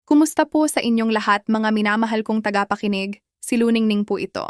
Kumusta po sa inyong lahat mga minamahal kong tagapakinig? Si Luningning po ito.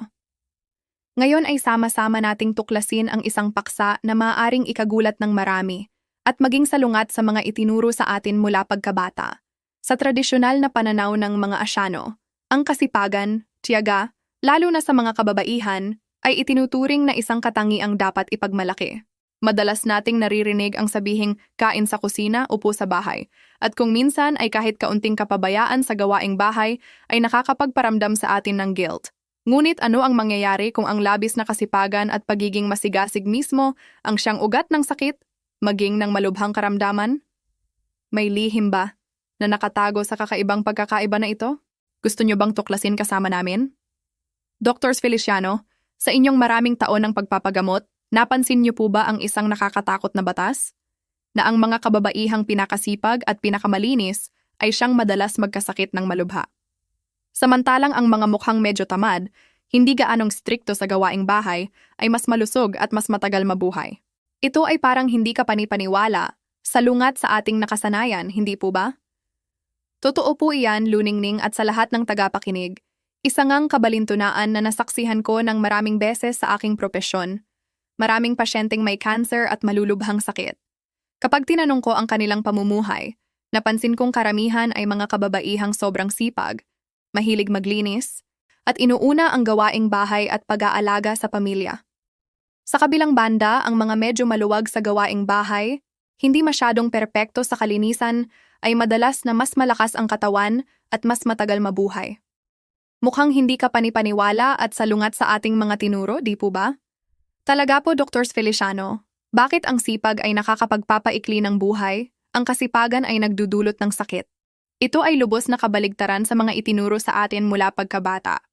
Ngayon ay sama-sama nating tuklasin ang isang paksa na maaaring ikagulat ng marami at maging salungat sa mga itinuro sa atin mula pagkabata. Sa tradisyonal na pananaw ng mga Asyano, ang kasipagan, tiyaga, lalo na sa mga kababaihan, ay itinuturing na isang katangiang dapat ipagmalaki. Madalas nating naririnig ang sabihing kain sa kusina, upo sa bahay. At kung minsan ay kahit kaunting kapabayaan sa gawaing bahay ay nakakapagparamdam sa atin ng guilt. Ngunit ano ang mangyayari kung ang labis na kasipagan at pagiging masigasig mismo ang siyang ugat ng sakit, maging ng malubhang karamdaman? May lihim ba na nakatago sa kakaibang pagkakaiba na ito? Gusto niyo bang tuklasin kasama namin? Dr. Feliciano, sa inyong maraming taon ng pagpapagamot, napansin niyo po ba ang isang nakakatakot na batas? Na ang mga kababaihang pinakasipag at pinakamalinis ay siyang madalas magkasakit ng malubha. Samantalang ang mga mukhang medyo tamad, hindi gaanong strikto sa gawaing bahay, ay mas malusog at mas matagal mabuhay. Ito ay parang hindi ka panipaniwala, salungat sa ating nakasanayan, hindi po ba? Totoo po iyan, Luningning, at sa lahat ng tagapakinig. Isa ngang kabalintunaan na nasaksihan ko ng maraming beses sa aking propesyon. Maraming pasyenteng may cancer at malulubhang sakit. Kapag tinanong ko ang kanilang pamumuhay, napansin kong karamihan ay mga kababaihang sobrang sipag, mahilig maglinis, at inuuna ang gawaing bahay at pag-aalaga sa pamilya. Sa kabilang banda, ang mga medyo maluwag sa gawaing bahay, hindi masyadong perpekto sa kalinisan, ay madalas na mas malakas ang katawan at mas matagal mabuhay. Mukhang hindi ka panipaniwala at salungat sa ating mga tinuro, di po ba? Talaga po, Dr. Feliciano, bakit ang sipag ay nakakapagpapaikli ng buhay, ang kasipagan ay nagdudulot ng sakit? Ito ay lubos na kabaligtaran sa mga itinuro sa atin mula pagkabata.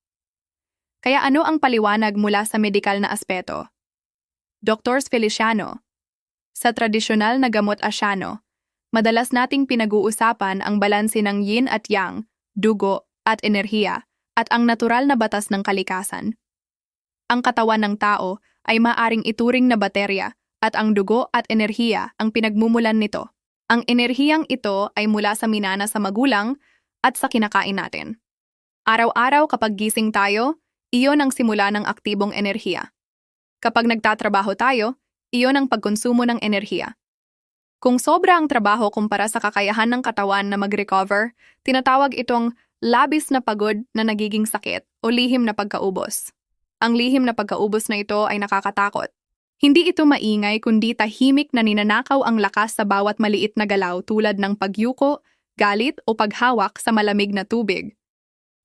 Kaya ano ang paliwanag mula sa medikal na aspeto? Dr. Feliciano, sa tradisyonal na gamot Asyano, madalas nating pinag-uusapan ang balanse ng yin at yang, dugo at enerhiya, at ang natural na batas ng kalikasan. Ang katawan ng tao ay maaring ituring na baterya at ang dugo at enerhiya ang pinagmumulan nito. Ang enerhiyang ito ay mula sa minana sa magulang at sa kinakain natin. Araw-araw kapag gising tayo, iyon ang simula ng aktibong enerhiya. Kapag nagtatrabaho tayo, iyon ang pagkonsumo ng enerhiya. Kung sobra ang trabaho kumpara sa kakayahan ng katawan na mag-recover, tinatawag itong labis na pagod na nagiging sakit o lihim na pagkaubos. Ang lihim na pagkaubos na ito ay nakakatakot. Hindi ito maingay kundi tahimik na ninanakaw ang lakas sa bawat maliit na galaw tulad ng pagyuko, galit o paghawak sa malamig na tubig.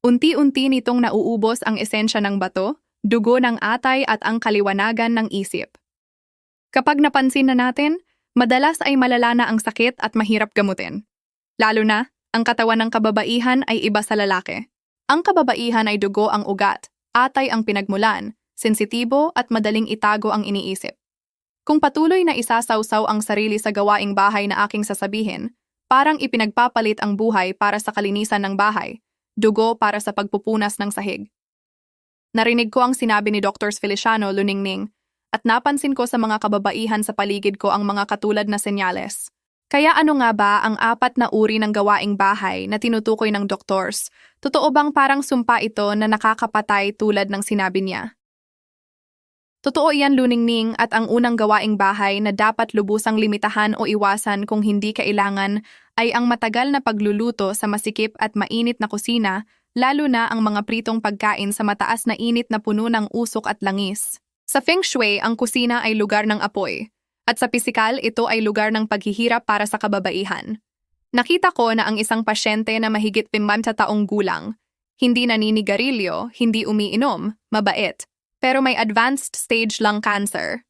Unti-unti nitong nauubos ang esensya ng bato, dugo ng atay at ang kaliwanagan ng isip. Kapag napansin na natin, madalas ay malala na ang sakit at mahirap gamutin. Lalo na, ang katawan ng kababaihan ay iba sa lalaki. Ang kababaihan ay dugo ang ugat, atay ang pinagmulan, sensitibo at madaling itago ang iniisip. Kung patuloy na isasawsaw ang sarili sa gawaing bahay na aking sasabihin, parang ipinagpapalit ang buhay para sa kalinisan ng bahay, dugo para sa pagpupunas ng sahig. Narinig ko ang sinabi ni Dr. Feliciano, Luningning, at napansin ko sa mga kababaihan sa paligid ko ang mga katulad na senyales. Kaya ano nga ba ang 4 na uri ng gawaing bahay na tinutukoy ng doktors? Totoo bang parang sumpa ito na nakakapatay tulad ng sinabi niya? Totoo iyan, Luningning, at ang unang gawaing bahay na dapat lubusang limitahan o iwasan kung hindi kailangan ay ang matagal na pagluluto sa masikip at mainit na kusina, lalo na ang mga pritong pagkain sa mataas na init na puno ng usok at langis. Sa Feng Shui, ang kusina ay lugar ng apoy. At sa pisikal, ito ay lugar ng paghihirap para sa kababaihan. Nakita ko na ang isang pasyente na mahigit 50 taong gulang, hindi naninigarilyo, hindi umiinom, mabait, pero may advanced stage lung cancer.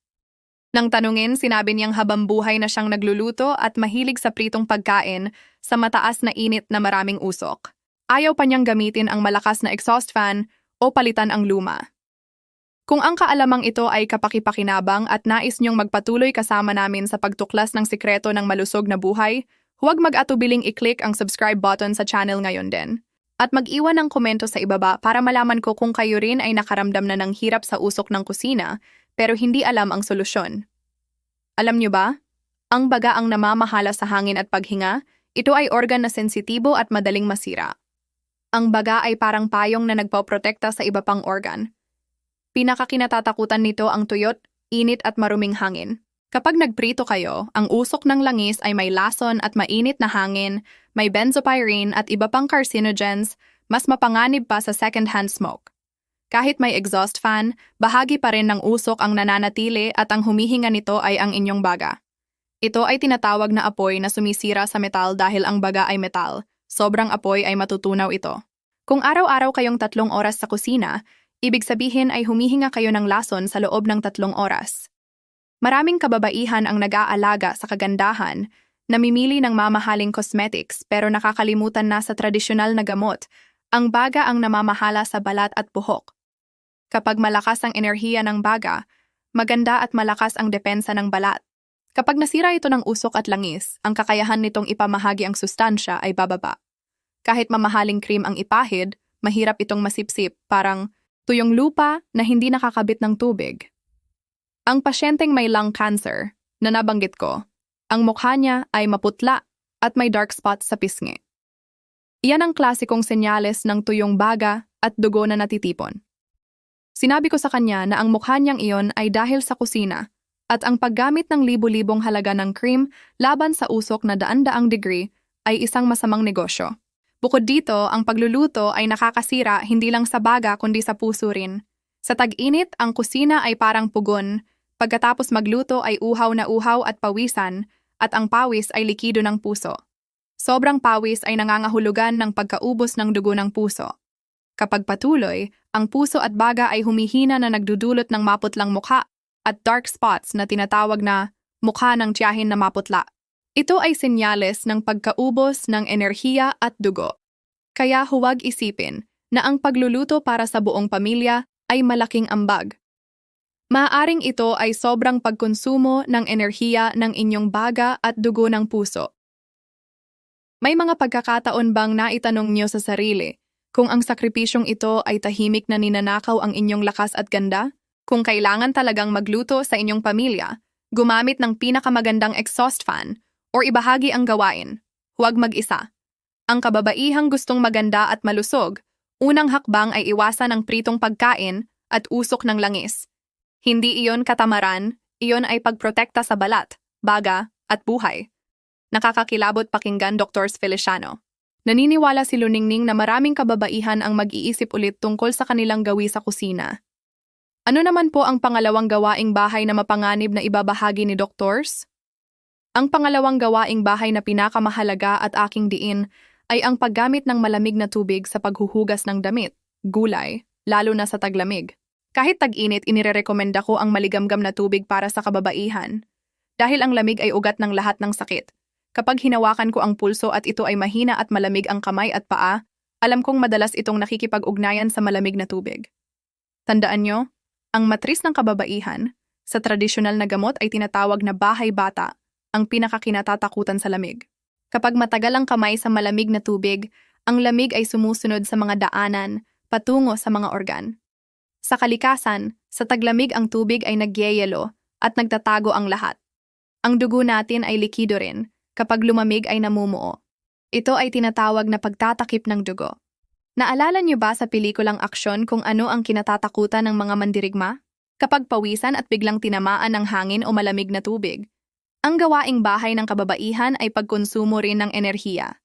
Nang tanungin, sinabi niyang habang buhay na siyang nagluluto at mahilig sa pritong pagkain sa mataas na init na maraming usok. Ayaw pa niyang gamitin ang malakas na exhaust fan o palitan ang luma. Kung ang kaalamang ito ay kapakipakinabang at nais niyong magpatuloy kasama namin sa pagtuklas ng sikreto ng malusog na buhay, huwag mag-atubiling i-click ang subscribe button sa channel ngayon din. At mag-iwan ng komento sa ibaba para malaman ko kung kayo rin ay nakaramdam na ng hirap sa usok ng kusina pero hindi alam ang solusyon. Alam niyo ba? Ang baga ang namamahala sa hangin at paghinga, Ito ay organ na sensitibo at madaling masira. Ang baga ay parang payong na nagpoprotekta sa iba pang organ. Pinakakinatatakutan nito ang tuyot, init at maruming hangin. Kapag nagprito kayo, ang usok ng langis ay may lason at mainit na hangin, may benzopyrene at iba pang carcinogens, mas mapanganib pa sa second-hand smoke. Kahit may exhaust fan, bahagi pa rin ng usok ang nananatili at ang humihinga nito ay ang inyong baga. Ito ay tinatawag na apoy na sumisira sa metal dahil ang baga ay metal. Sobrang apoy ay matutunaw ito. Kung araw-araw kayong 3 oras sa kusina, ibig sabihin ay humihinga kayo ng lason sa loob ng 3 oras. Maraming kababaihan ang nag-aalaga sa kagandahan, namimili ng mamahaling cosmetics pero nakakalimutan na sa tradisyonal na gamot. Ang baga ang namamahala sa balat at buhok. Kapag malakas ang enerhiya ng baga, maganda at malakas ang depensa ng balat. Kapag nasira ito ng usok at langis, ang kakayahan nitong ipamahagi ang sustansya ay bababa. Kahit mamahaling cream ang ipahid, mahirap itong masipsip, parang tuyong lupa na hindi nakakabit ng tubig. Ang pasyenteng may lung cancer, na nabanggit ko, ang mukha niya ay maputla at may dark spots sa pisngi. Iyan ang klasikong senyales ng tuyong baga at dugo na natitipon. Sinabi ko sa kanya na ang mukha niyang iyon ay dahil sa kusina at ang paggamit ng libu-libong halaga ng cream laban sa usok na daan-daang degree ay isang masamang negosyo. Bukod dito, ang pagluluto ay nakakasira hindi lang sa baga kundi sa puso rin. Sa tag-init, ang kusina ay parang pugon. Pagkatapos magluto ay uhaw na uhaw at pawisan, at ang pawis ay likido ng puso. Sobrang pawis ay nangangahulugan ng pagkaubos ng dugo ng puso. Kapag patuloy, ang puso at baga ay humihina na nagdudulot ng maputlang mukha at dark spots na tinatawag na mukha ng tiyahin na maputla. Ito ay senyales ng pagkaubos ng enerhiya at dugo. Kaya huwag isipin na ang pagluluto para sa buong pamilya ay malaking ambag. Maaaring ito ay sobrang pagkonsumo ng enerhiya ng inyong baga at dugo ng puso. May mga pagkakataon bang naitanong niyo sa sarili kung ang sakripisyong ito ay tahimik na ninanakaw ang inyong lakas at ganda? Kung kailangan talagang magluto sa inyong pamilya, gumamit ng pinakamagandang exhaust fan o ibahagi ang gawain, huwag mag-isa. Ang kababaihang gustong maganda at malusog, unang hakbang ay iwasan ang pritong pagkain at usok ng langis. Hindi iyon katamaran, iyon ay pagprotekta sa balat, baga, at buhay. Nakakakilabot pakinggan Dr. Feliciano. Naniniwala si Luningning na maraming kababaihan ang mag-iisip ulit tungkol sa kanilang gawi sa kusina. Ano naman po ang pangalawang gawaing bahay na mapanganib na ibabahagi ni Doctors? Ang pangalawang gawaing bahay na pinakamahalaga at aking diin ay ang paggamit ng malamig na tubig sa paghuhugas ng damit, gulay, lalo na sa taglamig. Kahit tag-init, inirerekomenda ko ang maligamgam na tubig para sa kababaihan. Dahil ang lamig ay ugat ng lahat ng sakit. Kapag hinawakan ko ang pulso at ito ay mahina at malamig ang kamay at paa, alam kong madalas itong nakikipag-ugnayan sa malamig na tubig. Tandaan nyo, ang matris ng kababaihan, sa tradisyonal na gamot ay tinatawag na bahay bata, ang pinakakinatatakutan sa lamig. Kapag matagal ang kamay sa malamig na tubig, ang lamig ay sumusunod sa mga daanan, patungo sa mga organ. Sa kalikasan, sa taglamig ang tubig ay nagyeyelo at nagtatago ang lahat. Ang dugo natin ay likido rin, kapag lumamig ay namumuo. Ito ay tinatawag na pagtatakip ng dugo. Naalala niyo ba sa pelikulang aksyon kung ano ang kinatatakutan ng mga mandirigma? Kapag pawisan at biglang tinamaan ng hangin o malamig na tubig. Ang gawaing bahay ng kababaihan ay pagkonsumo rin ng enerhiya.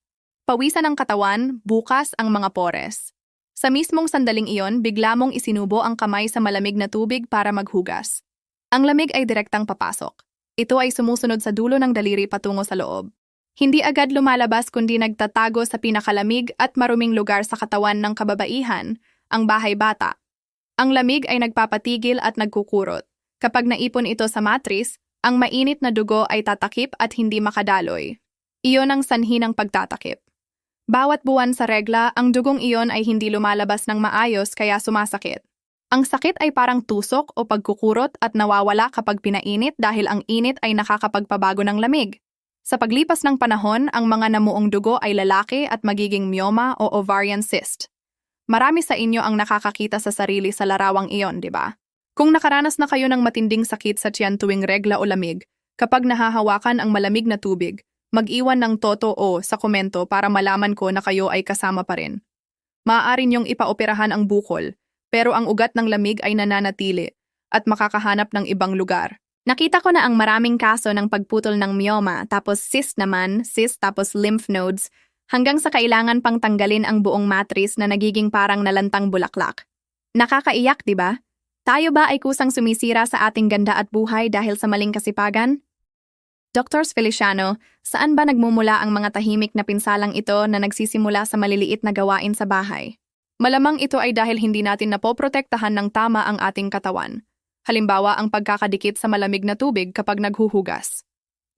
Pawisan ng katawan, bukas ang mga pores. Sa mismong sandaling iyon, bigla mong isinubo ang kamay sa malamig na tubig para maghugas. Ang lamig ay direktang papasok. Ito ay sumusunod sa dulo ng daliri patungo sa loob. Hindi agad lumalabas kundi nagtatago sa pinakalamig at maruming lugar sa katawan ng kababaihan, ang bahay bata. Ang lamig ay nagpapatigil at nagkukurot. Kapag naipon ito sa matris, ang mainit na dugo ay tatakip at hindi makadaloy. Iyon ang sanhi ng pagtatakip. Bawat buwan sa regla, ang dugong iyon ay hindi lumalabas ng maayos kaya sumasakit. Ang sakit ay parang tusok o pagkukurot at nawawala kapag pinainit dahil ang init ay nakakapagpabago ng lamig. Sa paglipas ng panahon, ang mga namuong dugo ay lalaki at magiging myoma o ovarian cyst. Marami sa inyo ang nakakakita sa sarili sa larawang iyon, di ba? Kung nakaranas na kayo ng matinding sakit sa tiyan tuwing regla o lamig, kapag nahahawakan ang malamig na tubig, Mag-iwan ng totoo sa komento para malaman ko na kayo ay kasama pa rin. Maaari niyong ipaoperahan ang bukol, pero ang ugat ng lamig ay nananatili at makakahanap ng ibang lugar. Nakita ko na ang maraming kaso ng pagputol ng myoma, tapos cyst naman, cyst tapos lymph nodes, hanggang sa kailangan pang tanggalin ang buong matris na nagiging parang nalantang bulaklak. Nakakaiyak, di ba? Tayo ba ay kusang sumisira sa ating ganda at buhay dahil sa maling kasipagan? Dr. Feliciano, saan ba nagmumula ang mga tahimik na pinsalang ito na nagsisimula sa maliliit na gawain sa bahay? Malamang ito ay dahil hindi natin napoprotektahan ng tama ang ating katawan. Halimbawa, ang pagkakadikit sa malamig na tubig kapag naghuhugas.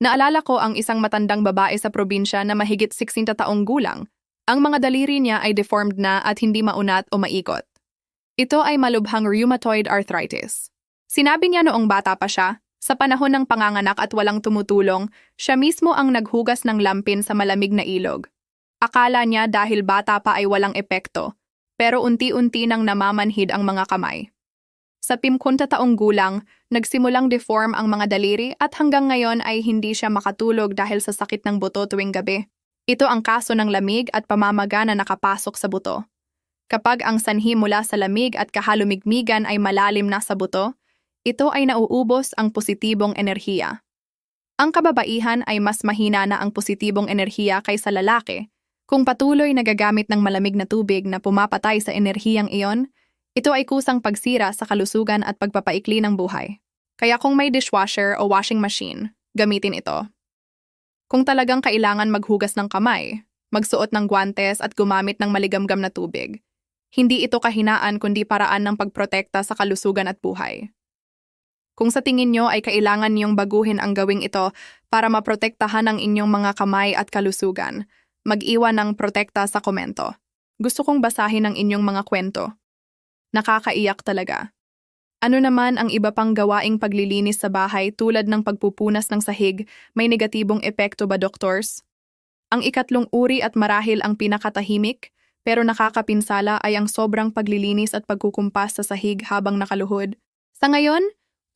Naalala ko ang isang matandang babae sa probinsya na mahigit 60 taong gulang. Ang mga daliri niya ay deformed na at hindi maunat o maikot. Ito ay malubhang rheumatoid arthritis. Sinabi niya noong bata pa siya, sa panahon ng panganganak at walang tumutulong, siya mismo ang naghugas ng lampin sa malamig na ilog. Akala niya dahil bata pa ay walang epekto, pero unti-unti nang namamanhid ang mga kamay. Sa 50 taong gulang, nagsimulang deform ang mga daliri at hanggang ngayon ay hindi siya makatulog dahil sa sakit ng buto tuwing gabi. Ito ang kaso ng lamig at pamamaga na nakapasok sa buto. Kapag ang sanhi mula sa lamig at kahalumigmigan ay malalim na sa buto, ito ay nauubos ang positibong enerhiya. Ang kababaihan ay mas mahina na ang positibong enerhiya kaysa lalaki. Kung patuloy nagagamit ng malamig na tubig na pumapatay sa enerhiyang iyon, ito ay kusang pagsira sa kalusugan at pagpapaikli ng buhay. Kaya kung may dishwasher o washing machine, gamitin ito. Kung talagang kailangan maghugas ng kamay, magsuot ng guwantes at gumamit ng maligamgam na tubig. Hindi ito kahinaan kundi paraan ng pagprotekta sa kalusugan at buhay. Kung sa tingin nyo ay kailangan niyong baguhin ang gawing ito para maprotektahan ang inyong mga kamay at kalusugan, mag-iwan ng protekta sa komento. Gusto kong basahin ang inyong mga kwento. Nakakaiyak talaga. Ano naman ang iba pang gawaing paglilinis sa bahay tulad ng pagpupunas ng sahig, may negatibong epekto ba, doctors? Ang ikatlong uri at marahil ang pinakatahimik, pero nakakapinsala ay ang sobrang paglilinis at pagkukumpas sa sahig habang nakaluhod. Sa ngayon,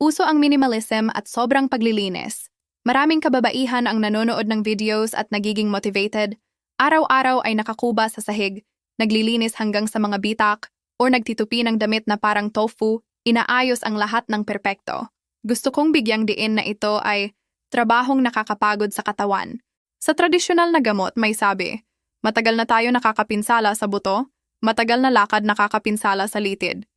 uso ang minimalism at sobrang paglilinis. Maraming kababaihan ang nanonood ng videos at nagiging motivated. Araw-araw ay nakakuba sa sahig, naglilinis hanggang sa mga bitak, o nagtitupi ng damit na parang tofu, inaayos ang lahat ng perpekto. Gusto kong bigyang diin na ito ay trabahong nakakapagod sa katawan. Sa tradisyonal na gamot may sabi, matagal na tayo nakakapinsala sa buto, matagal na lakad nakakapinsala sa litid.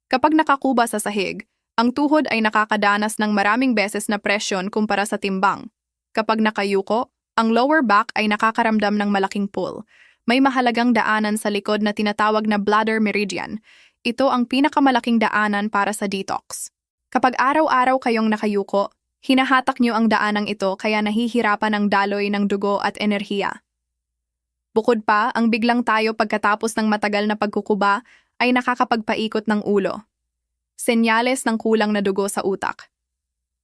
Kapag nakakuba sa sahig, ang tuhod ay nakakadanas ng maraming beses na presyon kumpara sa timbang. Kapag nakayuko, ang lower back ay nakakaramdam ng malaking pull. May mahalagang daanan sa likod na tinatawag na bladder meridian. Ito ang pinakamalaking daanan para sa detox. Kapag araw-araw kayong nakayuko, hinahatak niyo ang daanang ito kaya nahihirapan ang daloy ng dugo at enerhiya. Bukod pa, ang biglang tayo pagkatapos ng matagal na pagkukuba ay nakakapagpaikot ng ulo. Senyales ng kulang na dugo sa utak.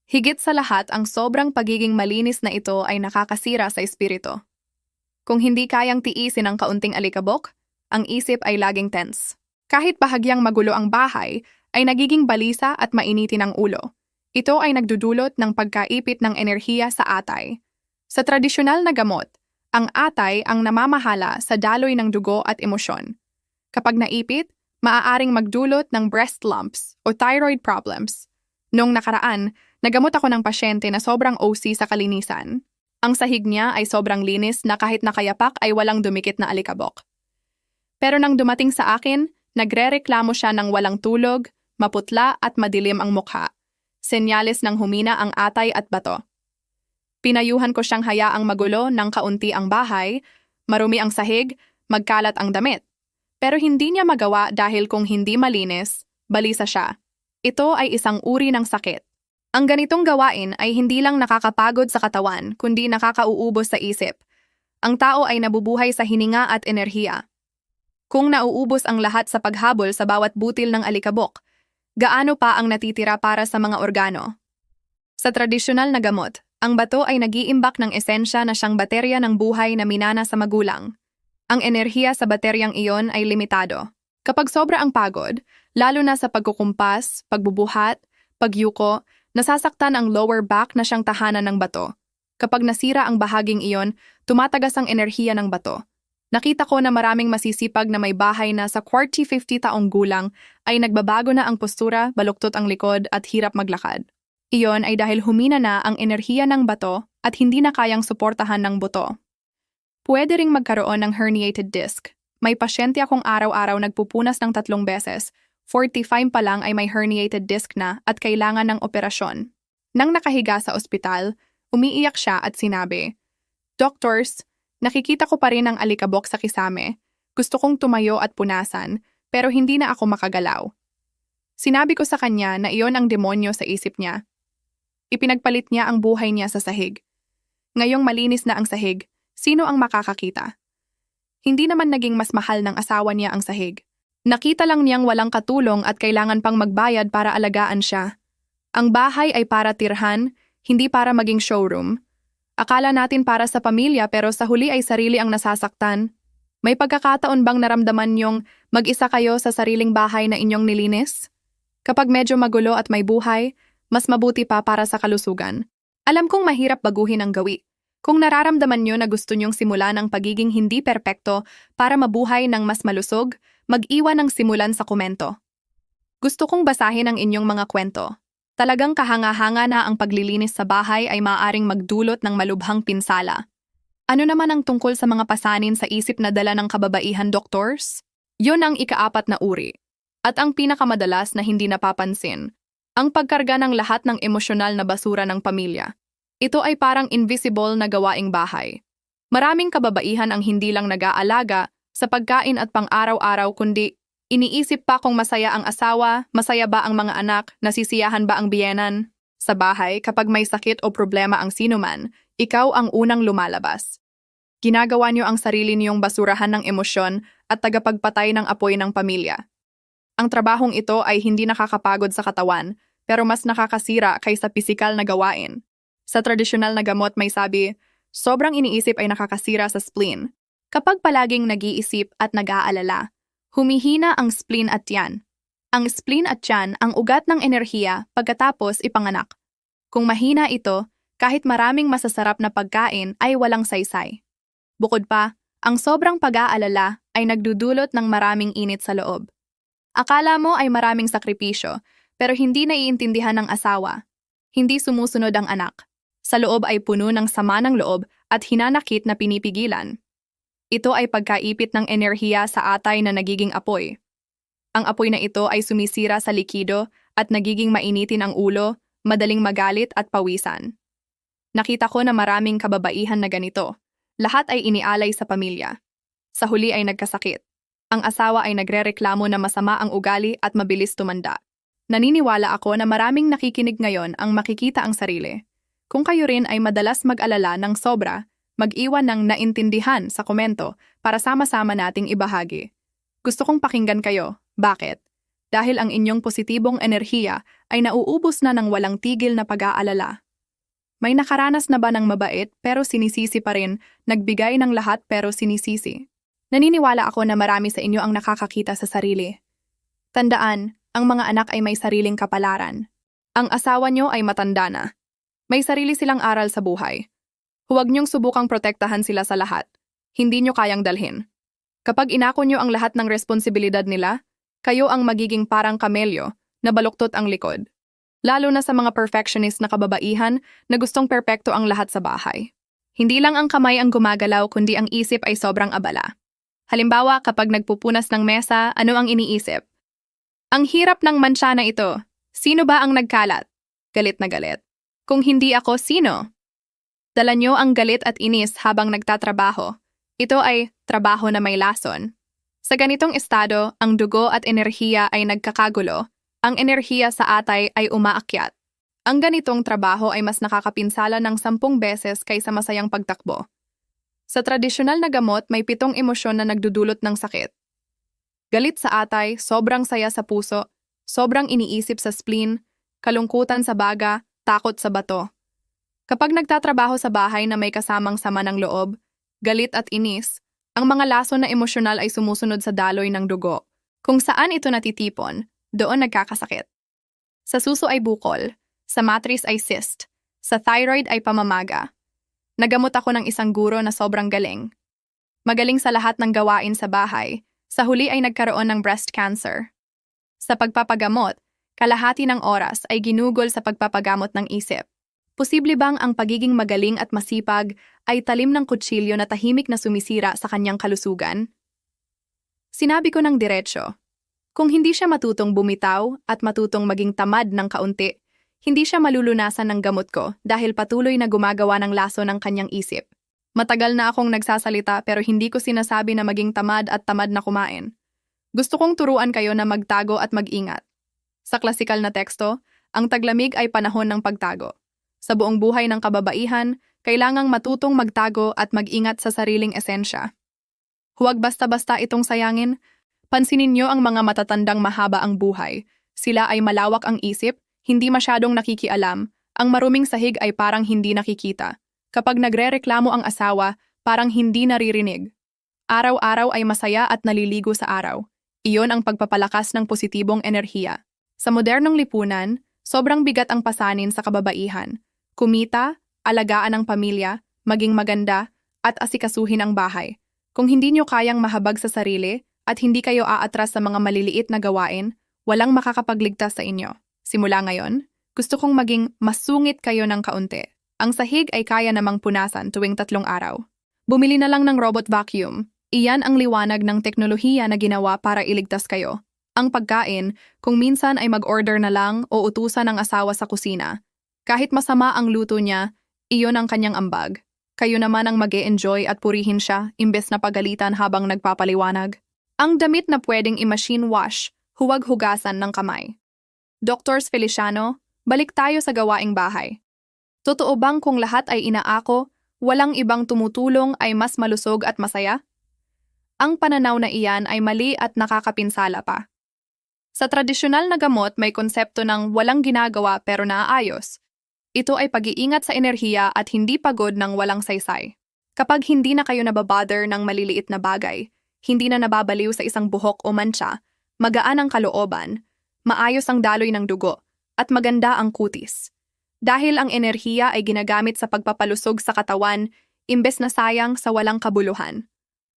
Higit sa lahat, ang sobrang pagiging malinis na ito ay nakakasira sa espiritu. Kung hindi kayang tiisin ang kaunting alikabok, ang isip ay laging tense. Kahit bahagyang magulo ang bahay, ay nagiging balisa at mainitin ang ulo. Ito ay nagdudulot ng pagkaipit ng enerhiya sa atay. Sa tradisyonal na gamot, ang atay ang namamahala sa daloy ng dugo at emosyon. Kapag naipit, maaaring magdulot ng breast lumps o thyroid problems. Noong nakaraan, nagamot ako ng pasyente na sobrang OC sa kalinisan. Ang sahig niya ay sobrang linis na kahit nakayapak ay walang dumikit na alikabok. Pero nang dumating sa akin, nagrereklamo siya ng walang tulog, maputla at madilim ang mukha. Senyales ng humina ang atay at bato. Pinayuhan ko siyang hayaang magulo ng kaunti ang bahay, marumi ang sahig, magkalat ang damit. Pero hindi niya magawa dahil kung hindi malinis, balisa siya. Ito ay isang uri ng sakit. Ang ganitong gawain ay hindi lang nakakapagod sa katawan, kundi nakakauubos sa isip. Ang tao ay nabubuhay sa hininga at enerhiya. Kung nauubos ang lahat sa paghabol sa bawat butil ng alikabok, gaano pa ang natitira para sa mga organo? Sa tradisyonal na gamot, ang bato ay nag-iimbak ng esensya na siyang baterya ng buhay na minana sa magulang. Ang enerhiya sa bateryang iyon ay limitado. Kapag sobra ang pagod, lalo na sa pagkukumpas, pagbubuhat, pagyuko, nasasaktan ang lower back na siyang tahanan ng bato. Kapag nasira ang bahaging iyon, tumatagas ang enerhiya ng bato. Nakita ko na maraming masisipag na may bahay na sa 40-50 taong gulang ay nagbabago na ang postura, baluktot ang likod at hirap maglakad. Iyon ay dahil humina na ang enerhiya ng bato at hindi na kayang suportahan ng buto. Pwede ring magkaroon ng herniated disc. May pasyente akong araw-araw nagpupunas ng 3 beses, 45 pa lang ay may herniated disc na at kailangan ng operasyon. Nang nakahiga sa ospital, umiiyak siya at sinabi, "Doctors, nakikita ko pa rin ang alikabok sa kisame. Gusto kong tumayo at punasan, pero hindi na ako makagalaw." Sinabi ko sa kanya na iyon ang demonyo sa isip niya. Ipinagpalit niya ang buhay niya sa sahig. Ngayong malinis na ang sahig, sino ang makakakita? Hindi naman naging mas mahal ng asawa niya ang sahig. Nakita lang niyang walang katulong at kailangan pang magbayad para alagaan siya. Ang bahay ay para tirhan, hindi para maging showroom. Akala natin para sa pamilya pero sa huli ay sarili ang nasasaktan. May pagkakataon bang naramdaman niyong mag-isa kayo sa sariling bahay na inyong nilinis? Kapag medyo magulo at may buhay, mas mabuti pa para sa kalusugan. Alam kong mahirap baguhin ang gawi. Kung nararamdaman niyo na gusto niyong simulan ang pagiging hindi perpekto para mabuhay ng mas malusog, mag-iwan ng simulan sa komento. Gusto kong basahin ang inyong mga kwento. Talagang kahanga-hanga na ang paglilinis sa bahay ay maaaring magdulot ng malubhang pinsala. Ano naman ang tungkol sa mga pasanin sa isip na dala ng kababaihan, doctors? Yun ang ika-4 na uri. At ang pinakamadalas na hindi napapansin, ang pagkarga ng lahat ng emosyonal na basura ng pamilya. Ito ay parang invisible na gawaing bahay. Maraming kababaihan ang hindi lang nag-aalaga sa pagkain at pang-araw-araw kundi iniisip pa kung masaya ang asawa, masaya ba ang mga anak, nasisiyahan ba ang biyenan. Sa bahay, kapag may sakit o problema ang sinuman, ikaw ang unang lumalabas. Ginagawa niyo ang sarili niyong basurahan ng emosyon at tagapagpatay ng apoy ng pamilya. Ang trabahong ito ay hindi nakakapagod sa katawan, pero mas nakakasira kaysa pisikal na gawain. Sa tradisyonal na gamot may sabi, sobrang iniisip ay nakakasira sa spleen. Kapag palaging nag-iisip at nag-aalala, humihina ang spleen at tiyan. Ang spleen at tiyan ang ugat ng enerhiya pagkatapos ipanganak. Kung mahina ito, kahit maraming masasarap na pagkain ay walang saysay. Bukod pa, ang sobrang pag-aalala ay nagdudulot ng maraming init sa loob. Akala mo ay maraming sakripisyo, pero hindi naiintindihan ng asawa. Hindi sumusunod ang anak. Sa loob ay puno ng sama ng loob at hinanakit na pinipigilan. Ito ay pagkaipit ng enerhiya sa atay na nagiging apoy. Ang apoy na ito ay sumisira sa likido at nagiging mainitin ang ulo, madaling magalit at pawisan. Nakita ko na maraming kababaihan na ganito. Lahat ay inialay sa pamilya. Sa huli ay nagkasakit. Ang asawa ay nagrereklamo na masama ang ugali at mabilis tumanda. Naniniwala ako na maraming nakikinig ngayon ang makikita ang sarili. Kung kayo rin ay madalas mag-alala ng sobra, mag-iwan ng naintindihan sa komento para sama-sama nating ibahagi. Gusto kong pakinggan kayo. Bakit? Dahil ang inyong positibong enerhiya ay nauubos na ng walang tigil na pag-aalala. May nakaranas na ba ng mabait pero sinisisi pa rin, nagbigay ng lahat pero sinisisi? Naniniwala ako na marami sa inyo ang nakakakita sa sarili. Tandaan, ang mga anak ay may sariling kapalaran. Ang asawa nyo ay matanda na. May sarili silang aral sa buhay. Huwag niyong subukang protektahan sila sa lahat. Hindi niyo kayang dalhin. Kapag inako niyo ang lahat ng responsibilidad nila, kayo ang magiging parang kamelyo na baluktot ang likod. Lalo na sa mga perfectionist na kababaihan na gustong perpekto ang lahat sa bahay. Hindi lang ang kamay ang gumagalaw kundi ang isip ay sobrang abala. Halimbawa, kapag nagpupunas ng mesa, ano ang iniisip? Ang hirap ng mansya na ito. Sino ba ang nagkalat? Galit na galit. Kung hindi ako, sino? Dala nyo ang galit at inis habang nagtatrabaho. Ito ay trabaho na may lason. Sa ganitong estado, ang dugo at enerhiya ay nagkakagulo. Ang enerhiya sa atay ay umaakyat. Ang ganitong trabaho ay mas nakakapinsala ng 10 beses kaysa masayang pagtakbo. Sa tradisyonal na gamot, may 7 emosyon na nagdudulot ng sakit. Galit sa atay, sobrang saya sa puso, sobrang iniisip sa spleen, kalungkutan sa baga, takot sa bato. Kapag nagtatrabaho sa bahay na may kasamang sama ng loob, galit at inis, ang mga lason na emosyonal ay sumusunod sa daloy ng dugo. Kung saan ito natitipon, doon nagkakasakit. Sa suso ay bukol, sa matris ay cyst, sa thyroid ay pamamaga. Nagamot ako ng isang guro na sobrang galing. Magaling sa lahat ng gawain sa bahay. Sa huli ay nagkaroon ng breast cancer. Sa pagpapagamot, kalahati ng oras ay ginugol sa pagpapagamot ng isip. Posible bang ang pagiging magaling at masipag ay talim ng kutsilyo na tahimik na sumisira sa kanyang kalusugan? Sinabi ko ng diretsyo, kung hindi siya matutong bumitaw at matutong maging tamad ng kaunti, hindi siya malulunasan ng gamot ko dahil patuloy na gumagawa ng laso ng kanyang isip. Matagal na akong nagsasalita pero hindi ko sinasabi na maging tamad at tamad na kumain. Gusto kong turuan kayo na magtago at mag-ingat. Sa klasikal na teksto, ang taglamig ay panahon ng pagtago. Sa buong buhay ng kababaihan, kailangang matutong magtago at mag-ingat sa sariling esensya. Huwag basta-basta itong sayangin. Pansinin niyo ang mga matatandang mahaba ang buhay. Sila ay malawak ang isip, hindi masyadong nakikialam. Ang maruming sahig ay parang hindi nakikita. Kapag nagrereklamo ang asawa, parang hindi naririnig. Araw-araw ay masaya at naliligo sa araw. Iyon ang pagpapalakas ng positibong enerhiya. Sa modernong lipunan, sobrang bigat ang pasanin sa kababaihan. Kumita, alagaan ang pamilya, maging maganda, at asikasuhin ang bahay. Kung hindi nyo kayang mahabag sa sarili at hindi kayo aatras sa mga maliliit na gawain, walang makakapagligtas sa inyo. Simula ngayon, gusto kong maging masungit kayo ng kaunti. Ang sahig ay kaya namang punasan tuwing 3 araw. Bumili na lang ng robot vacuum. Iyan ang liwanag ng teknolohiya na ginawa para iligtas kayo. Ang pagkain, kung minsan ay mag-order na lang o utusan ng asawa sa kusina. Kahit masama ang luto niya, iyon ang kanyang ambag. Kayo naman ang mag-e-enjoy at purihin siya imbes na pagalitan habang nagpapaliwanag. Ang damit na pwedeng i-machine wash, huwag hugasan ng kamay. Dr. Feliciano, balik tayo sa gawaing bahay. Totoo bang kung lahat ay inaako, walang ibang tumutulong ay mas malusog at masaya? Ang pananaw na iyan ay mali at nakakapinsala pa. Sa tradisyonal na gamot may konsepto ng walang ginagawa pero naaayos. Ito ay pag-iingat sa enerhiya at hindi pagod ng walang saysay. Kapag hindi na kayo nababother ng maliliit na bagay, hindi na nababaliw sa isang buhok o mancha, magaan ang kalooban, maayos ang daloy ng dugo, at maganda ang kutis. Dahil ang enerhiya ay ginagamit sa pagpapalusog sa katawan, imbes na sayang sa walang kabuluhan.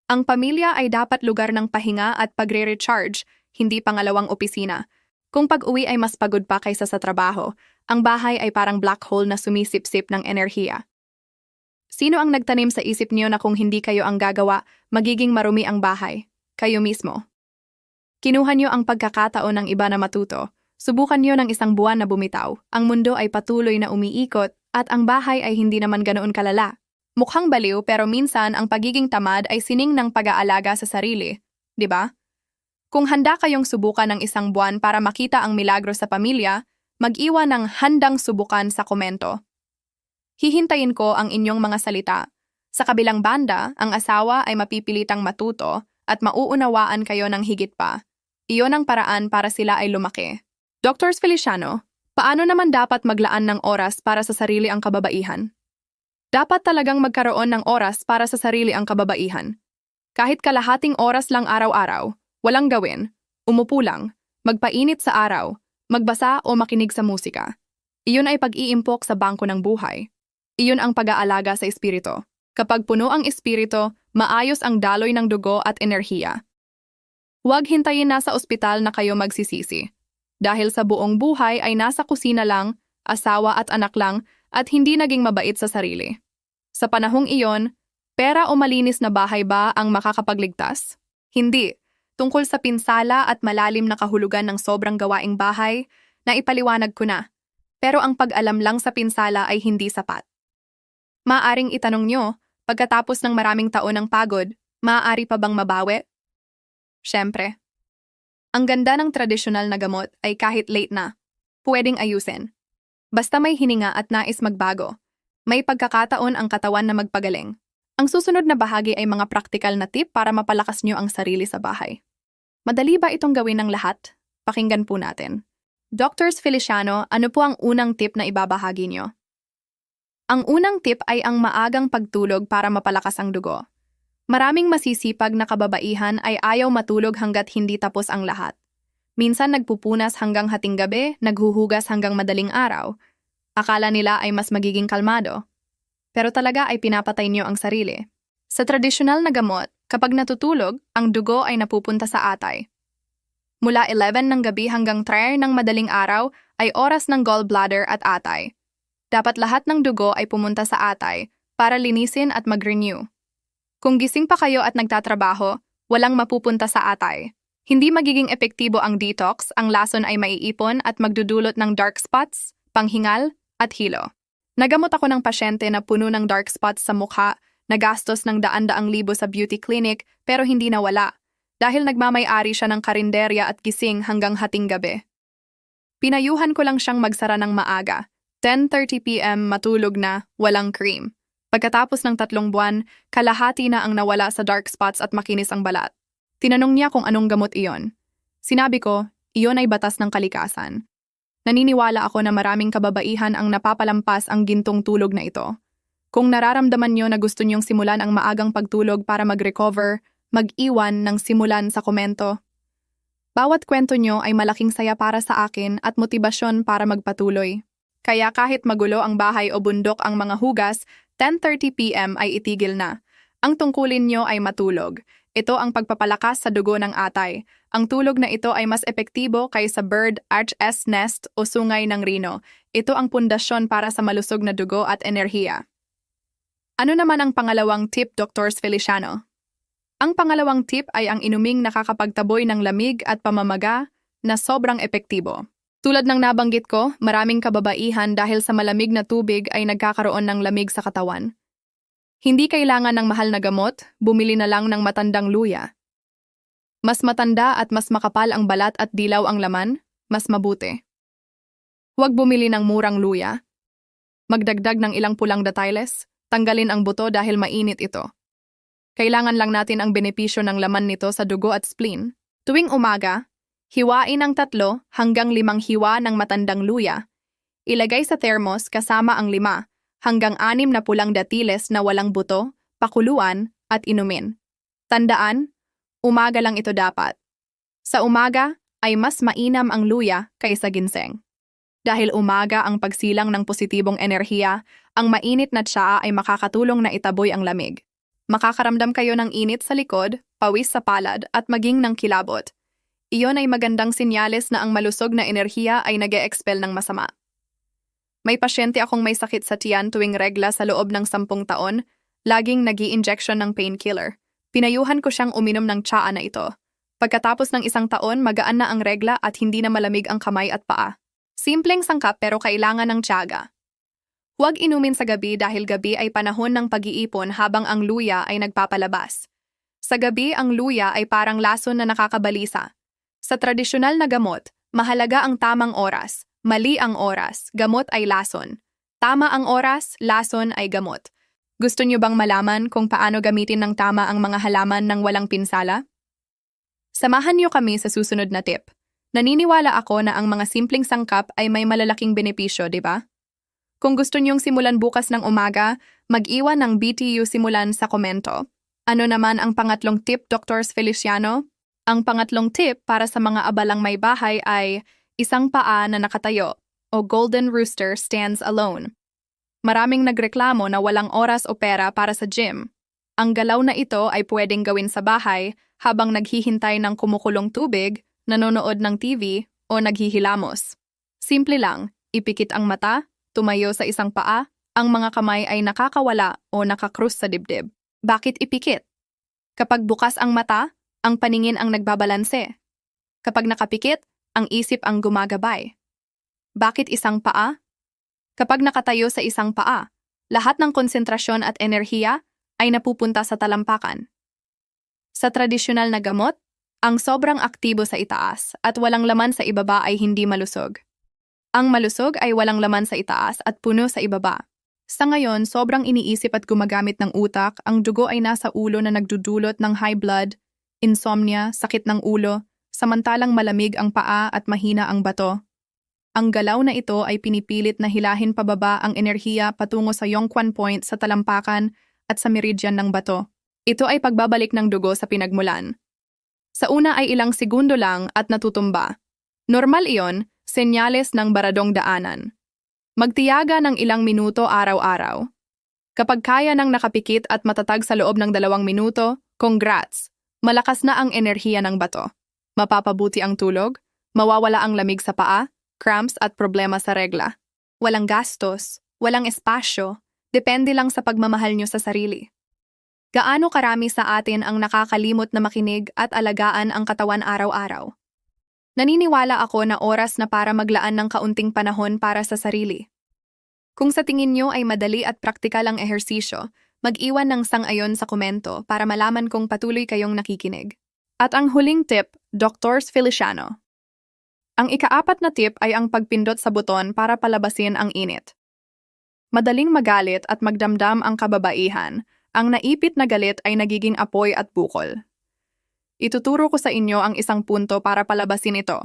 Ang pamilya ay dapat lugar ng pahinga at pagre-recharge, hindi pangalawang opisina. Kung pag-uwi ay mas pagod pa kaysa sa trabaho, ang bahay ay parang black hole na sumisip-sip ng enerhiya. Sino ang nagtanim sa isip niyo na kung hindi kayo ang gagawa, magiging marumi ang bahay? Kayo mismo. Kinuha niyo ang pagkakataon ng iba na matuto. Subukan niyo ng isang buwan na bumitaw. Ang mundo ay patuloy na umiikot at ang bahay ay hindi naman ganoon kalala. Mukhang baliw pero minsan ang pagiging tamad ay sining ng pag-aalaga sa sarili. 'Di ba? Kung handa kayong subukan ng isang buwan para makita ang milagro sa pamilya, mag-iwan ng handang subukan sa komento. Hihintayin ko ang inyong mga salita. Sa kabilang banda, ang asawa ay mapipilitang matuto at mauunawaan kayo ng higit pa. Iyon ang paraan para sila ay lumaki. Dr. Feliciano, paano naman dapat maglaan ng oras para sa sarili ang kababaihan? Dapat talagang magkaroon ng oras para sa sarili ang kababaihan. Kahit kalahating oras lang araw-araw, walang gawin, umupo lang, magpainit sa araw, magbasa o makinig sa musika. Iyon ay pag-iimpok sa bangko ng buhay. Iyon ang pag-aalaga sa espiritu. Kapag puno ang espiritu, maayos ang daloy ng dugo at enerhiya. Huwag hintayin na sa ospital na kayo magsisisi. Dahil sa buong buhay ay nasa kusina lang, asawa at anak lang, at hindi naging mabait sa sarili. Sa panahong iyon, pera o malinis na bahay ba ang makakapagligtas? Hindi. Tungkol sa pinsala at malalim na kahulugan ng sobrang gawaing bahay, na ipaliwanag ko na. Pero ang pag-alam lang sa pinsala ay hindi sapat. Maaring itanong nyo, pagkatapos ng maraming taon ng pagod, maaari pa bang mabawi? Siyempre. Ang ganda ng tradisyonal na gamot ay kahit late na, pwedeng ayusin. Basta may hininga at nais magbago, may pagkakataon ang katawan na magpagaling. Ang susunod na bahagi ay mga praktikal na tip para mapalakas nyo ang sarili sa bahay. Madali ba itong gawin ng lahat? Pakinggan po natin. Dr. Feliciano, ano po ang unang tip na ibabahagi nyo? Ang unang tip ay ang maagang pagtulog para mapalakas ang dugo. Maraming masisipag na kababaihan ay ayaw matulog hanggat hindi tapos ang lahat. Minsan nagpupunas hanggang hating gabi, naghuhugas hanggang madaling araw. Akala nila ay mas magiging kalmado. pero talaga ay pinapatay niyo ang sarili. Sa tradisyonal na gamot, kapag natutulog, ang dugo ay napupunta sa atay. Mula 11 ng gabi hanggang 3 ng madaling araw ay oras ng gallbladder at atay. Dapat lahat ng dugo ay pumunta sa atay para linisin at mag-renew. Kung gising pa kayo at nagtatrabaho, walang mapupunta sa atay. Hindi magiging epektibo ang detox, ang lason ay maiipon at magdudulot ng dark spots, panghingal, at hilo. Nagamot ako ng pasyente na puno ng dark spots sa mukha, nagastos ng daan-daang libo sa beauty clinic pero hindi nawala dahil nagmamay-ari siya ng karinderya at gising hanggang hating gabi. Pinayuhan ko lang siyang magsara ng maaga. 10:30 p.m. matulog na, walang cream. Pagkatapos ng 3 buwan, kalahati na ang nawala sa dark spots at makinis ang balat. Tinanong niya kung anong gamot iyon. Sinabi ko, iyon ay batas ng kalikasan. Naniniwala ako na maraming kababaihan ang napapalampas ang gintong tulog na ito. Kung nararamdaman niyo na gusto niyong simulan ang maagang pagtulog para mag-recover, mag-iwan ng simulan sa komento. Bawat kwento niyo ay malaking saya para sa akin at motibasyon para magpatuloy. Kaya kahit magulo ang bahay o bundok ang mga hugas, 10:30 p.m. ay itigil na. Ang tungkulin niyo ay matulog. Ito ang pagpapalakas sa dugo ng atay. Ang tulog na ito ay mas epektibo kaysa bird arch's nest o sungay ng rino. Ito ang pundasyon para sa malusog na dugo at enerhiya. Ano naman ang pangalawang tip, Dr. Feliciano? Ang pangalawang tip ay ang inuming nakakapagtaboy ng lamig at pamamaga na sobrang epektibo. Tulad ng nabanggit ko, maraming kababaihan dahil sa malamig na tubig ay nagkakaroon ng lamig sa katawan. Hindi kailangan ng mahal na gamot, bumili na lang ng matandang luya. Mas matanda at mas makapal ang balat at dilaw ang laman, mas mabuti. Huwag bumili ng murang luya. Magdagdag ng ilang pulang datiles, tanggalin ang buto dahil mainit ito. Kailangan lang natin ang benepisyo ng laman nito sa dugo at spleen. Tuwing umaga, hiwain ang 3 hanggang 5 hiwa ng matandang luya. Ilagay sa thermos kasama ang 5 hanggang 6 na pulang datiles na walang buto, pakuluan at inumin. Tandaan, umaga lang ito dapat. Sa umaga ay mas mainam ang luya kaysa ginseng. Dahil umaga ang pagsilang ng positibong enerhiya, ang mainit na tsaa ay makakatulong na itaboy ang lamig. Makakaramdam kayo ng init sa likod, pawis sa palad at maging ng kilabot. Iyon ay magandang sinyales na ang malusog na enerhiya ay nag-e-expel ng masama. May pasyente akong may sakit sa tiyan tuwing regla sa loob ng 10 taon, laging nag-i-injection ng painkiller. Pinayuhan ko siyang uminom ng tsaa na ito. Pagkatapos ng 1 taon, magaan na ang regla at hindi na malamig ang kamay at paa. Simpleng sangkap pero kailangan ng tiyaga. Huwag inumin sa gabi dahil gabi ay panahon ng pag-iipon habang ang luya ay nagpapalabas. Sa gabi, ang luya ay parang lason na nakakabalisa. Sa tradisyonal na gamot, mahalaga ang tamang oras. Mali ang oras, gamot ay lason. Tama ang oras, lason ay gamot. Gusto niyo bang malaman kung paano gamitin ng tama ang mga halaman ng walang pinsala? Samahan niyo kami sa susunod na tip. Naniniwala ako na ang mga simpleng sangkap ay may malalaking benepisyo, di ba? Kung gusto niyong simulan bukas ng umaga, mag-iwan ng BTU simulan sa komento. Ano naman ang pangatlong tip, Dr. Feliciano? Ang pangatlong tip para sa mga abalang may bahay ay isang paa na nakatayo o golden rooster stands alone. Maraming nagreklamo na walang oras o pera para sa gym. Ang galaw na ito ay pwedeng gawin sa bahay habang naghihintay ng kumukulong tubig, nanonood ng TV o naghihilamos. Simple lang, ipikit ang mata, tumayo sa isang paa, ang mga kamay ay nakakawala o nakakrus sa dibdib. Bakit ipikit? Kapag bukas ang mata, ang paningin ang nagbabalanse. Kapag nakapikit, ang isip ang gumagabay. Bakit isang paa? Kapag nakatayo sa isang paa, lahat ng konsentrasyon at enerhiya ay napupunta sa talampakan. Sa tradisyonal na gamot, ang sobrang aktibo sa itaas at walang laman sa ibaba ay hindi malusog. Ang malusog ay walang laman sa itaas at puno sa ibaba. Sa ngayon, sobrang iniisip at gumagamit ng utak, ang dugo ay nasa ulo na nagdudulot ng high blood, insomnia, sakit ng ulo, samantalang malamig ang paa at mahina ang bato. Ang galaw na ito ay pinipilit na hilahin pababa ang enerhiya patungo sa Yongquan Point sa talampakan at sa meridian ng bato. Ito ay pagbabalik ng dugo sa pinagmulan. Sa una ay ilang segundo lang at natutumba. Normal iyon, senyales ng baradong daanan. Magtiyaga ng ilang minuto araw-araw. Kapag kaya ng nakapikit at matatag sa loob ng 2 minuto, congrats! Malakas na ang enerhiya ng bato. Mapapabuti ang tulog, mawawala ang lamig sa paa, cramps at problema sa regla. Walang gastos, walang espasyo, depende lang sa pagmamahal nyo sa sarili. Gaano karami sa atin ang nakakalimot na makinig at alagaan ang katawan araw-araw? Naniniwala ako na oras na para maglaan ng kaunting panahon para sa sarili. Kung sa tingin nyo ay madali at praktikal ang ehersisyo, mag-iwan ng sang-ayon sa komento para malaman kung patuloy kayong nakikinig. At ang huling tip, Dr. Feliciano. Ang ika-4 na tip ay ang pagpindot sa buton para palabasin ang init. Madaling magalit at magdamdam ang kababaihan. Ang naipit na galit ay nagiging apoy at bukol. Ituturo ko sa inyo ang isang punto para palabasin ito.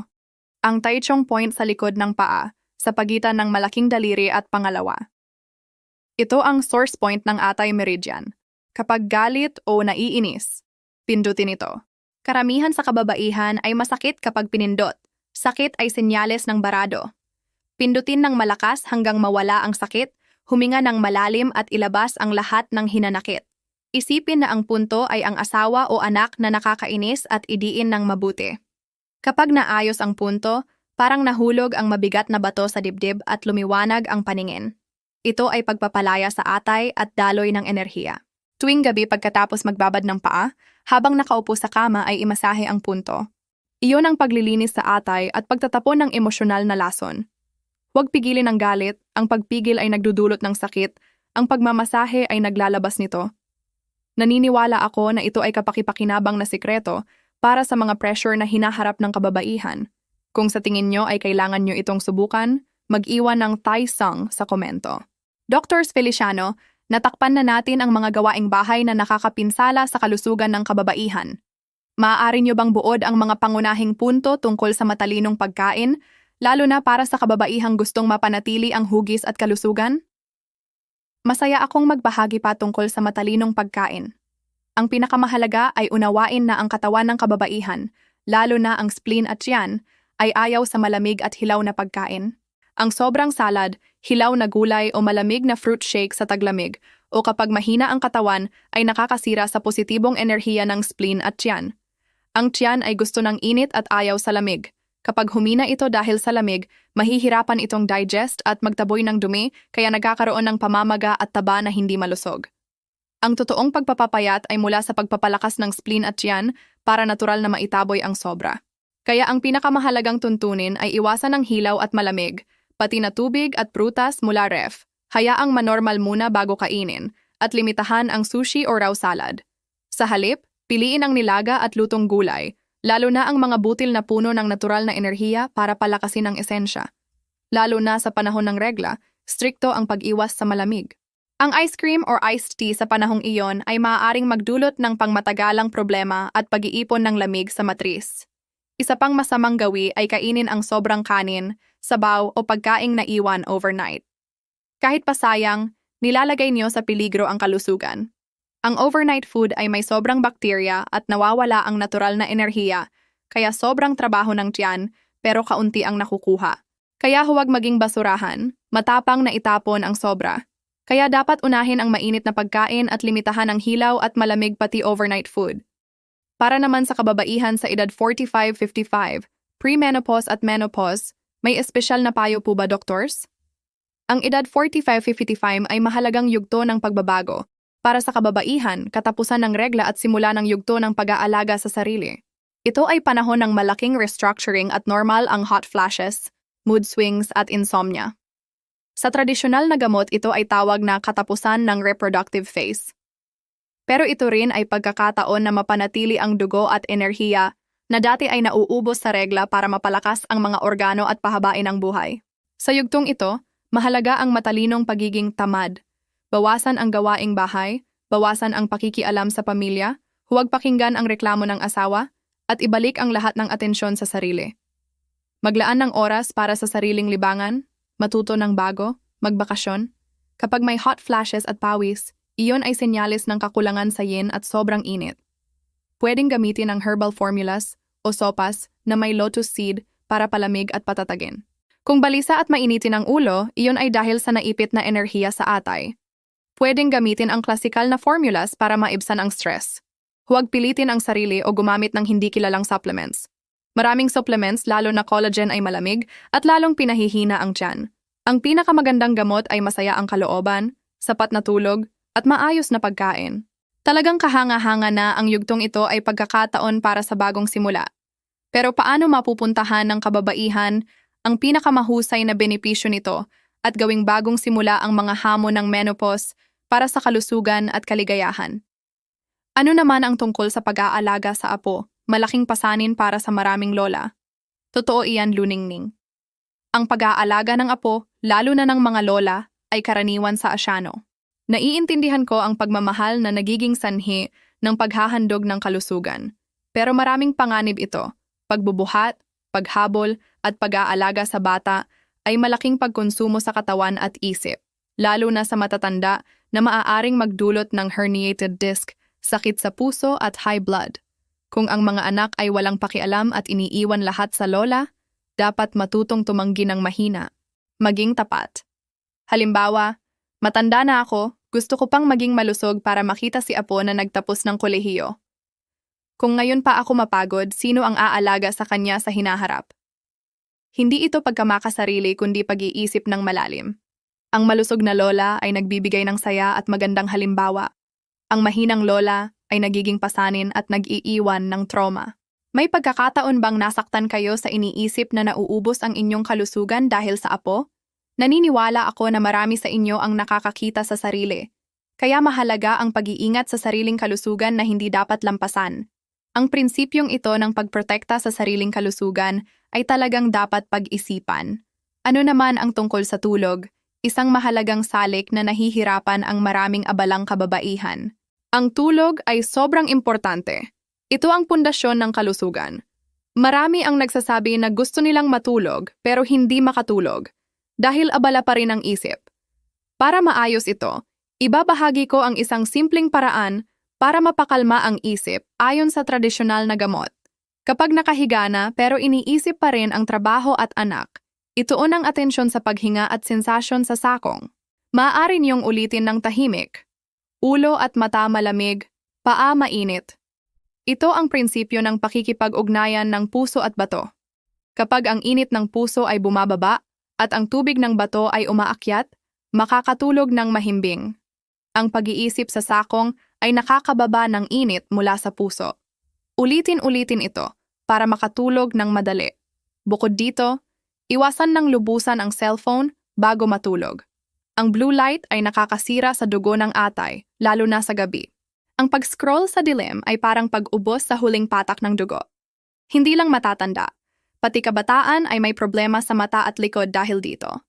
Ang Tai Chong point sa likod ng paa, sa pagitan ng malaking daliri at pangalawa. Ito ang source point ng atay meridian. Kapag galit o naiinis, pindutin ito. Karamihan sa kababaihan ay masakit kapag pinindot. Sakit ay senyales ng barado. Pindutin ng malakas hanggang mawala ang sakit, huminga ng malalim at ilabas ang lahat ng hinanakit. Isipin na ang punto ay ang asawa o anak na nakakainis at idiin ng mabuti. Kapag naayos ang punto, parang nahulog ang mabigat na bato sa dibdib at lumiwanag ang paningin. Ito ay pagpapalaya sa atay at daloy ng enerhiya. Tuwing gabi pagkatapos magbabad ng paa, habang nakaupo sa kama ay imasahe ang punto. Iyon ang paglilinis sa atay at pagtatapon ng emosyonal na lason. Huwag pigilin ang galit, ang pagpigil ay nagdudulot ng sakit, ang pagmamasahe ay naglalabas nito. Naniniwala ako na ito ay kapakipakinabang na sikreto para sa mga pressure na hinaharap ng kababaihan. Kung sa tingin nyo ay kailangan nyo itong subukan, mag-iwan ng Thai song sa komento. Dr. Feliciano, natakpan na natin ang mga gawaing bahay na nakakapinsala sa kalusugan ng kababaihan. Maaari nyo bang buod ang mga pangunahing punto tungkol sa matalinong pagkain, lalo na para sa kababaihang gustong mapanatili ang hugis at kalusugan? Masaya akong magbahagi pa tungkol sa matalinong pagkain. Ang pinakamahalaga ay unawain na ang katawan ng kababaihan, lalo na ang spleen at tiyan, ay ayaw sa malamig at hilaw na pagkain. Ang sobrang salad, hilaw na gulay o malamig na fruit shake sa taglamig, o kapag mahina ang katawan ay nakakasira sa positibong enerhiya ng spleen at tiyan. Ang tiyan ay gusto ng init at ayaw sa lamig. Kapag humina ito dahil sa lamig, mahihirapan itong digest at magtaboy ng dumi kaya nagkakaroon ng pamamaga at taba na hindi malusog. Ang totoong pagpapapayat ay mula sa pagpapalakas ng spleen at tiyan para natural na maitaboy ang sobra. Kaya ang pinakamahalagang tuntunin ay iwasan ng hilaw at malamig, pati na tubig at prutas mula ref. Hayaang manormal muna bago kainin at limitahan ang sushi o raw salad. Sa halip, piliin ang nilaga at lutong gulay, lalo na ang mga butil na puno ng natural na enerhiya para palakasin ang esensya. Lalo na sa panahon ng regla, strikto ang pag-iwas sa malamig. Ang ice cream or iced tea sa panahong iyon ay maaaring magdulot ng pangmatagalang problema at pag-iipon ng lamig sa matris. Isa pang masamang gawi ay kainin ang sobrang kanin, sabaw o pagkaing naiwan overnight. Kahit pa sayang, nilalagay niyo sa peligro ang kalusugan. Ang overnight food ay may sobrang bakterya at nawawala ang natural na enerhiya, kaya sobrang trabaho ng tiyan pero kaunti ang nakukuha. Kaya huwag maging basurahan, matapang na itapon ang sobra. Kaya dapat unahin ang mainit na pagkain at limitahan ang hilaw at malamig pati overnight food. Para naman sa kababaihan sa edad 45-55, pre-menopause at menopause, may espesyal na payo po ba, doctors? Ang edad 45-55 ay mahalagang yugto ng pagbabago. Para sa kababaihan, katapusan ng regla at simula ng yugto ng pag-aalaga sa sarili. Ito ay panahon ng malaking restructuring at normal ang hot flashes, mood swings at insomnia. Sa tradisyonal na gamot, ito ay tawag na katapusan ng reproductive phase. Pero ito rin ay pagkakataon na mapanatili ang dugo at enerhiya na dati ay nauubos sa regla para mapalakas ang mga organo at pahabain ang buhay. Sa yugtong ito, mahalaga ang matalinong pagiging tamad. Bawasan ang gawaing bahay, bawasan ang pakikialam sa pamilya, huwag pakinggan ang reklamo ng asawa, at ibalik ang lahat ng atensyon sa sarili. Maglaan ng oras para sa sariling libangan, matuto ng bago, magbakasyon. Kapag may hot flashes at pawis, iyon ay senyales ng kakulangan sa yin at sobrang init. Pwedeng gamitin ang herbal formulas o sopas na may lotus seed para palamig at patatagin. Kung balisa at mainitin ang ulo, iyon ay dahil sa naipit na enerhiya sa atay. Pwedeng gamitin ang klasikal na formulas para maibsan ang stress. Huwag pilitin ang sarili o gumamit ng hindi kilalang supplements. Maraming supplements, lalo na collagen, ay malamig at lalong pinahihina ang tiyan. Ang pinakamagandang gamot ay masaya ang kalooban, sapat na tulog, at maayos na pagkain. Talagang kahanga-hanga na ang yugtong ito ay pagkakataon para sa bagong simula. Pero paano mapupuntahan ng kababaihan ang pinakamahusay na benepisyo nito at gawing bagong simula ang mga hamon ng menopause para sa kalusugan at kaligayahan? Ano naman ang tungkol sa pag-aalaga sa apo? Malaking pasanin para sa maraming lola. Totoo iyan, Luningning. Ang pag-aalaga ng apo, lalo na ng mga lola, ay karaniwan sa Asyano. Naiintindihan ko ang pagmamahal na nagiging sanhi ng paghahandog ng kalusugan. Pero maraming panganib ito. Pagbubuhat, paghabol, at pag-aalaga sa bata ay malaking pagkonsumo sa katawan at isip, lalo na sa matatanda na maaaring magdulot ng herniated disc, sakit sa puso at high blood. Kung ang mga anak ay walang pakialam at iniiwan lahat sa lola, dapat matutong tumanggi ng mahina. Maging tapat. Halimbawa, matanda na ako, gusto ko pang maging malusog para makita si apo na nagtapos ng kolehiyo. Kung ngayon pa ako mapagod, sino ang aalaga sa kanya sa hinaharap? Hindi ito pagkamakasarili kundi pag-iisip ng malalim. Ang malusog na lola ay nagbibigay ng saya at magandang halimbawa. Ang mahinang lola ay nagiging pasanin at nag-iiwan ng trauma. May pagkakataon bang nasaktan kayo sa iniisip na nauubos ang inyong kalusugan dahil sa apo? Naniniwala ako na marami sa inyo ang nakakakita sa sarili. Kaya mahalaga ang pag-iingat sa sariling kalusugan na hindi dapat lampasan. Ang prinsipyong ito ng pagprotekta sa sariling kalusugan ay talagang dapat pag-isipan. Ano naman ang tungkol sa tulog? Isang mahalagang salik na nahihirapan ang maraming abalang kababaihan. Ang tulog ay sobrang importante. Ito ang pundasyon ng kalusugan. Marami ang nagsasabi na gusto nilang matulog pero hindi makatulog dahil abala pa rin ang isip. Para maayos ito, ibabahagi ko ang isang simpleng paraan para mapakalma ang isip ayon sa tradisyonal na gamot. Kapag nakahiga na pero iniisip pa rin ang trabaho at anak, ituon ang atensyon sa paghinga at sensasyon sa sakong. Maaari niyong ulitin ng tahimik. Ulo at mata malamig, paa mainit. Ito ang prinsipyo ng pakikipag-ugnayan ng puso at bato. Kapag ang init ng puso ay bumababa at ang tubig ng bato ay umaakyat, makakatulog ng mahimbing. Ang pag-iisip sa sakong ay nakakababa ng init mula sa puso. Ulitin-ulitin ito para makatulog ng madali. Bukod dito, iwasan ng lubusan ang cellphone bago matulog. Ang blue light ay nakakasira sa dugo ng atay, lalo na sa gabi. Ang pag-scroll sa dilim ay parang pag-ubos sa huling patak ng dugo. Hindi lang matatanda, pati kabataan ay may problema sa mata at likod dahil dito.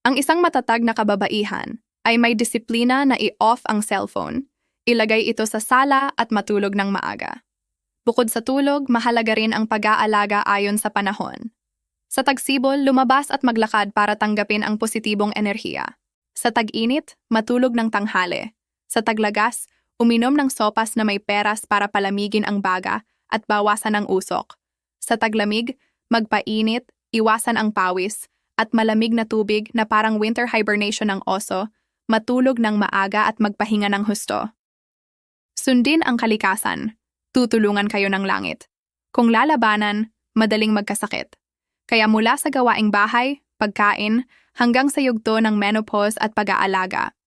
Ang isang matatag na kababaihan ay may disiplina na i-off ang cellphone, ilagay ito sa sala at matulog ng maaga. Bukod sa tulog, mahalaga rin ang pag-aalaga ayon sa panahon. Sa tagsibol, lumabas at maglakad para tanggapin ang positibong enerhiya. Sa tag-init, matulog ng tanghali. Sa taglagas, uminom ng sopas na may peras para palamigin ang baga at bawasan ang usok. Sa taglamig, magpainit, iwasan ang pawis, at malamig na tubig na parang winter hibernation ng oso, matulog ng maaga at magpahinga ng husto. Sundin ang kalikasan. Tutulungan kayo ng langit. Kung lalabanan, madaling magkasakit. Kaya mula sa gawaing bahay, pagkain, hanggang sa yugto ng menopause at pag-aalaga,